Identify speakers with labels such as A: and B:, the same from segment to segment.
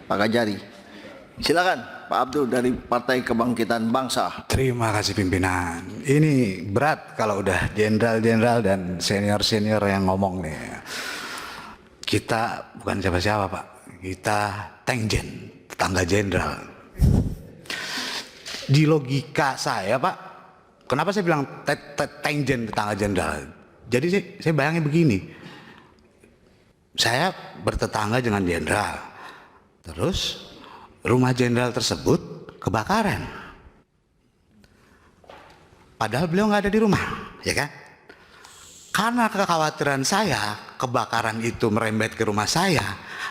A: Pak Kajari. Silakan Pak Abdul dari Partai Kebangkitan Bangsa.
B: Terima kasih pimpinan. Ini berat kalau udah jenderal-jenderal dan senior-senior yang ngomong nih. Kita bukan siapa-siapa Pak. Kita Tengjen, tetangga jenderal. Di logika saya Pak, kenapa saya bilang Tengjen tetangga jenderal? Jadi saya bayangin begini. Saya bertetangga dengan jenderal. Terus rumah jenderal tersebut kebakaran. Padahal beliau nggak ada di rumah, ya kan? Karena kekhawatiran saya kebakaran itu merembet ke rumah saya,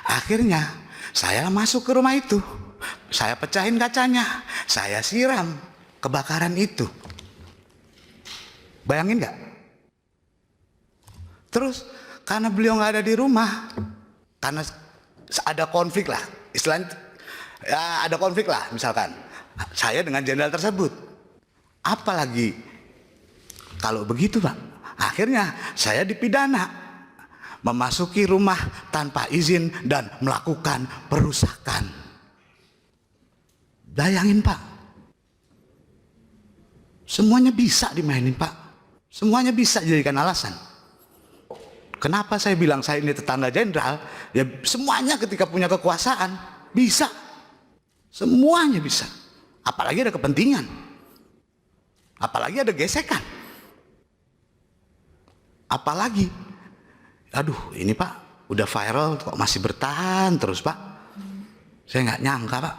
B: akhirnya saya masuk ke rumah itu. Saya pecahin kacanya, saya siram kebakaran itu. Bayangin nggak? Terus karena beliau nggak ada di rumah, karena ada konflik lah, istilahnya ya ada konflik lah, misalkan saya dengan jenderal tersebut. Apalagi kalau begitu Pak, akhirnya saya dipidana memasuki rumah tanpa izin dan melakukan perusakan. Bayangin Pak, semuanya bisa dimainin Pak, semuanya bisa dijadikan alasan. Kenapa saya bilang saya ini tetangga jenderal? Ya semuanya ketika punya kekuasaan bisa, semuanya bisa. Apalagi ada kepentingan, apalagi ada gesekan, apalagi, aduh ini Pak udah viral kok masih bertahan terus Pak. Saya nggak nyangka Pak.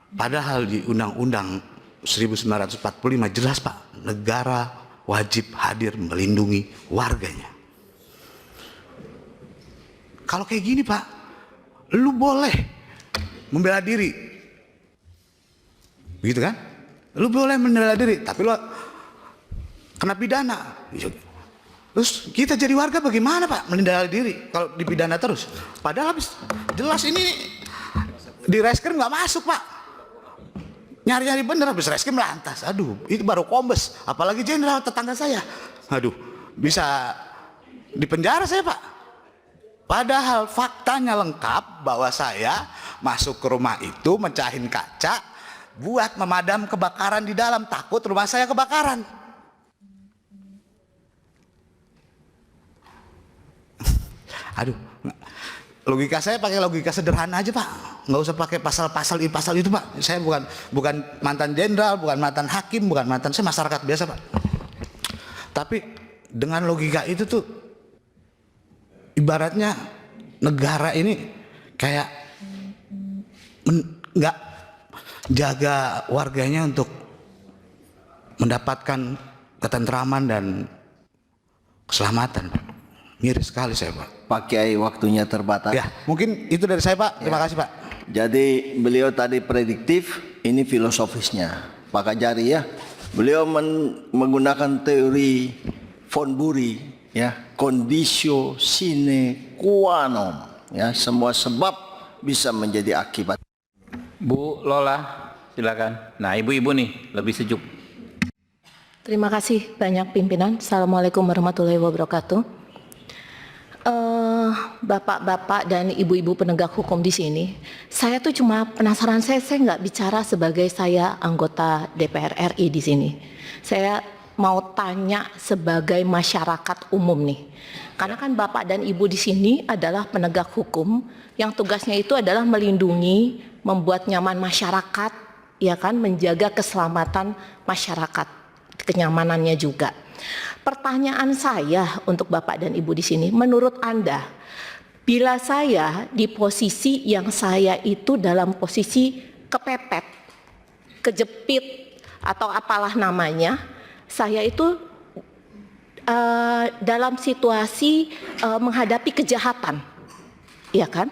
B: Padahal di Undang-Undang 1945 jelas Pak, negara wajib hadir melindungi warganya. Kalau kayak gini Pak, lu boleh membela diri, begitu kan? Lu boleh membela diri, tapi lu kena pidana. Terus kita jadi warga bagaimana Pak membela diri kalau dipidana terus? Padahal habis jelas ini di reskrim nggak masuk Pak. Nyari-nyari bener habis reskrim lantas. Aduh, itu baru kombes, apalagi jenderal tetangga saya. Aduh, bisa dipenjara saya Pak. Padahal faktanya lengkap bahwa saya masuk ke rumah itu mecahin kaca buat memadam kebakaran di dalam, takut rumah saya kebakaran. Aduh, logika saya pakai logika sederhana aja Pak, nggak usah pakai pasal-pasal itu Pak. Saya bukan mantan jenderal, bukan mantan hakim, bukan mantan, saya masyarakat biasa Pak. Tapi dengan logika itu tuh ibaratnya negara ini kayak nggak jaga warganya untuk mendapatkan ketentraman dan keselamatan. Miris sekali saya Pak.
A: Pak Kiai, waktunya terbatas.
B: Ya, mungkin itu dari saya Pak. Terima kasih Pak.
A: Jadi beliau tadi prediktif, ini filosofisnya Pak Kajari ya. Beliau menggunakan teori von Bury ya, conditio sine qua non ya, semua sebab bisa menjadi akibat.
C: Bu Lola, silakan. Nah, ibu-ibu nih lebih sejuk.
D: Terima kasih banyak pimpinan. Assalamualaikum warahmatullahi wabarakatuh. Bapak-bapak dan ibu-ibu penegak hukum di sini, saya tuh cuma penasaran, saya nggak bicara sebagai saya anggota DPR RI di sini. Saya mau tanya sebagai masyarakat umum nih, karena kan bapak dan ibu di sini adalah penegak hukum yang tugasnya itu adalah melindungi, membuat nyaman masyarakat, ya kan, menjaga keselamatan masyarakat, kenyamanannya juga. Pertanyaan saya untuk bapak dan ibu di sini, menurut Anda, bila saya di posisi yang saya itu dalam posisi kepepet, kejepit, atau apalah namanya, saya itu dalam situasi menghadapi kejahatan, ya kan?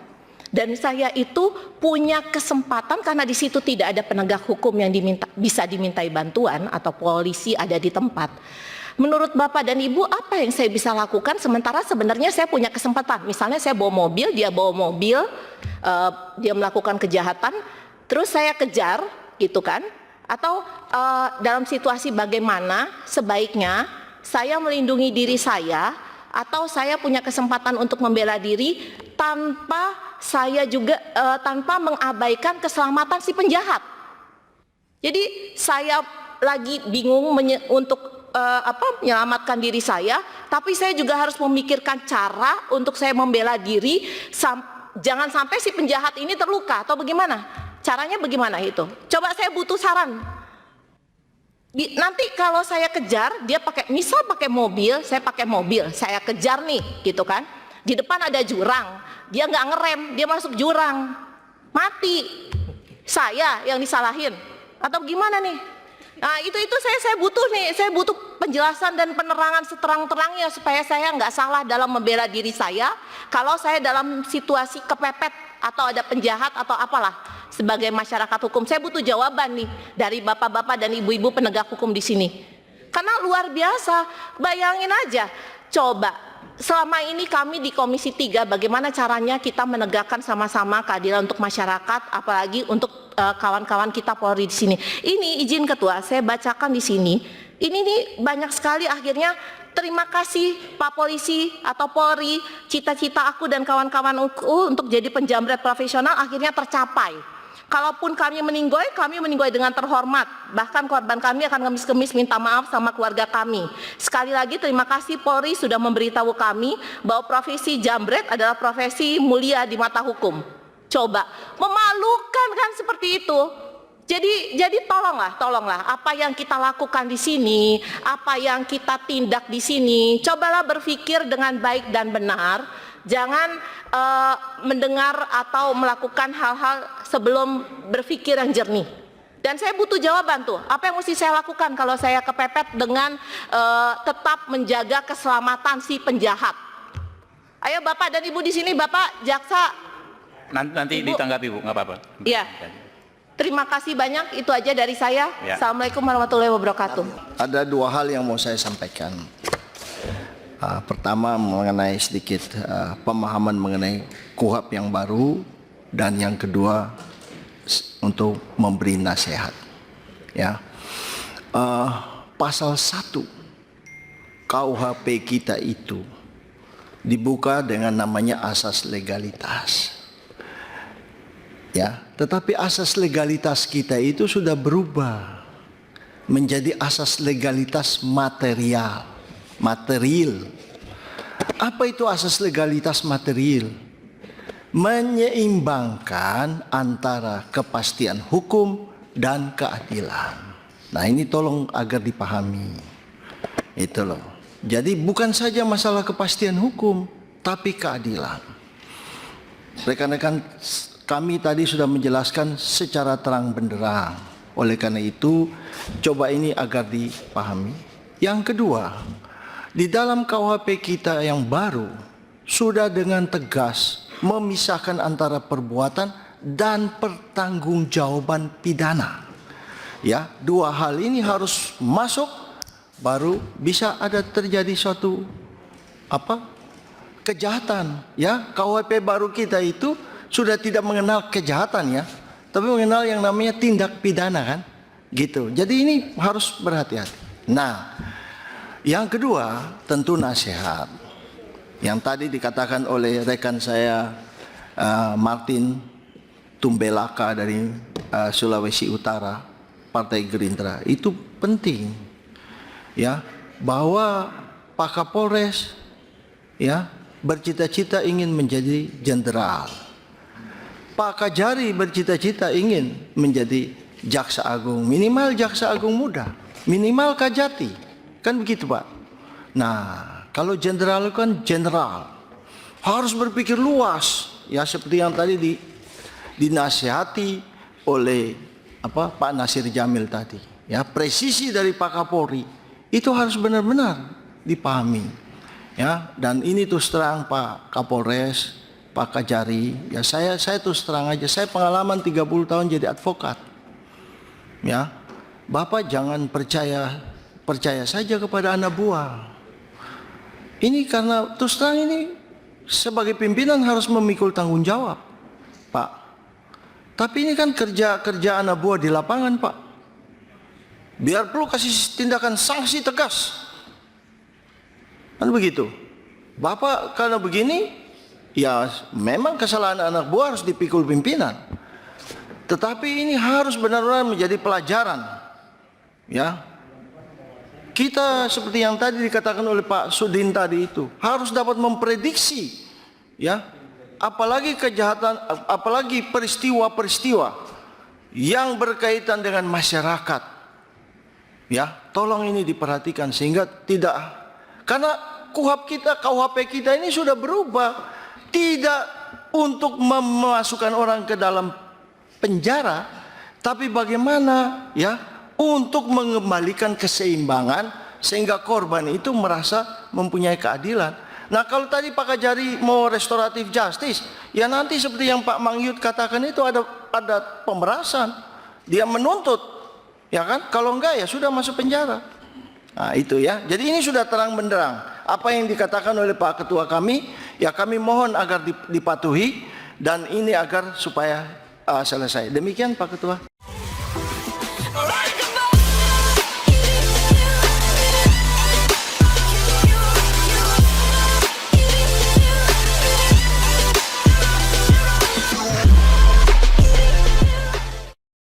D: Dan saya itu punya kesempatan karena di situ tidak ada penegak hukum yang bisa dimintai bantuan atau polisi ada di tempat. Menurut Bapak dan Ibu, apa yang saya bisa lakukan sementara sebenarnya saya punya kesempatan? Misalnya saya bawa mobil, dia bawa mobil, dia melakukan kejahatan, terus saya kejar, gitu kan? Atau dalam situasi bagaimana sebaiknya saya melindungi diri saya atau saya punya kesempatan untuk membela diri tanpa saya juga tanpa mengabaikan keselamatan si penjahat. Jadi saya lagi bingung untuk menyelamatkan diri saya, tapi saya juga harus memikirkan cara untuk saya membela diri jangan sampai si penjahat ini terluka atau bagaimana. Caranya bagaimana itu? Coba saya butuh saran. Nanti kalau saya kejar, dia misal pakai mobil, saya pakai mobil, saya kejar nih, gitu kan? Di depan ada jurang, dia nggak ngerem, dia masuk jurang, mati. Saya yang disalahin, atau gimana nih? Nah itu saya butuh nih, saya butuh penjelasan dan penerangan seterang-terangnya supaya saya nggak salah dalam membela diri saya. Kalau saya dalam situasi kepepet atau ada penjahat atau apalah. Sebagai masyarakat hukum, saya butuh jawaban nih dari bapak-bapak dan ibu-ibu penegak hukum di sini. Karena luar biasa, bayangin aja, coba selama ini kami di Komisi 3 bagaimana caranya kita menegakkan sama-sama keadilan untuk masyarakat, apalagi untuk kawan-kawan kita Polri di sini. Ini izin Ketua, saya bacakan di sini. Ini nih banyak sekali akhirnya. Terima kasih Pak Polisi atau Polri, cita-cita aku dan kawan-kawanku untuk jadi penjamret profesional akhirnya tercapai. Kalaupun kami meninggoy dengan terhormat. Bahkan korban kami akan ngemis-ngemis minta maaf sama keluarga kami. Sekali lagi terima kasih Polri sudah memberitahu kami bahwa profesi jambret adalah profesi mulia di mata hukum. Coba, memalukan kan seperti itu. Jadi tolonglah apa yang kita lakukan di sini, apa yang kita tindak di sini, cobalah berpikir dengan baik dan benar. Jangan mendengar atau melakukan hal-hal sebelum berpikir yang jernih. Dan saya butuh jawaban tuh, apa yang mesti saya lakukan kalau saya kepepet dengan tetap menjaga keselamatan si penjahat. Ayo Bapak dan Ibu di sini, Bapak jaksa.
C: Nanti
D: Ibu,
C: ditanggapi Bu, nggak apa-apa.
D: Iya. Terima kasih banyak, itu aja dari saya.
C: Ya.
D: Assalamualaikum warahmatullahi wabarakatuh.
A: Ada dua hal yang mau saya sampaikan. Pertama mengenai sedikit pemahaman mengenai KUHP yang baru, dan yang kedua untuk memberi nasihat. Ya, pasal 1 KUHP kita itu dibuka dengan namanya asas legalitas. Ya, tetapi asas legalitas kita itu sudah berubah menjadi asas legalitas material. Apa itu asas legalitas material? Menyeimbangkan antara kepastian hukum dan keadilan. Nah, ini tolong agar dipahami. Itu loh. Jadi bukan saja masalah kepastian hukum, tapi keadilan. Rekan-rekan, kami tadi sudah menjelaskan secara terang benderang. Oleh karena itu, coba ini agar dipahami. Yang kedua, di dalam KUHP kita yang baru sudah dengan tegas memisahkan antara perbuatan dan pertanggungjawaban pidana. Ya, dua hal ini harus masuk, baru bisa ada terjadi suatu kejahatan. Ya, KUHP baru kita itu sudah tidak mengenal kejahatan, ya, tapi mengenal yang namanya tindak pidana, kan, gitu. Jadi ini harus berhati-hati. Nah, yang kedua tentu nasihat. Yang tadi dikatakan oleh rekan saya Martin Tumbelaka dari Sulawesi Utara, Partai Gerindra, itu penting, ya, bahwa Pak Kapolres, ya, bercita-cita ingin menjadi jenderal. Pak Kajari bercita-cita ingin menjadi jaksa agung, minimal jaksa agung muda, minimal Kajati, kan begitu Pak. Nah, kalau jenderal kan jenderal, harus berpikir luas, ya, seperti yang tadi dinasihati oleh Pak Nasir Jamil tadi, ya, presisi dari Pak Kapolri itu harus benar-benar dipahami, ya. Dan ini terus terang Pak Kapolres, Pak Kajari, ya, saya terus terang aja, saya pengalaman 30 tahun jadi advokat, ya. Bapak jangan percaya saja kepada anak buah. Ini karena terus terang ini sebagai pimpinan harus memikul tanggung jawab, Pak. Tapi ini kan kerja anak buah di lapangan, Pak. Biar perlu kasih tindakan sanksi tegas, kan begitu. Bapak karena begini, ya memang kesalahan anak buah harus dipikul pimpinan. Tetapi ini harus benar-benar menjadi pelajaran. Ya, kita seperti yang tadi dikatakan oleh Pak Sudin tadi itu harus dapat memprediksi, ya, apalagi kejahatan, apalagi peristiwa-peristiwa yang berkaitan dengan masyarakat. Ya, tolong ini diperhatikan sehingga tidak, karena KUHP kita ini sudah berubah, tidak untuk memasukkan orang ke dalam penjara, tapi bagaimana ya untuk mengembalikan keseimbangan sehingga korban itu merasa mempunyai keadilan. Nah, kalau tadi Pak Kajari mau restoratif justice, ya nanti seperti yang Pak Mangyut katakan itu ada pemerasan, dia menuntut, ya kan? Kalau enggak ya sudah masuk penjara. Nah itu ya, jadi ini sudah terang benderang apa yang dikatakan oleh Pak Ketua kami, ya kami mohon agar dipatuhi dan ini agar supaya selesai. Demikian Pak Ketua.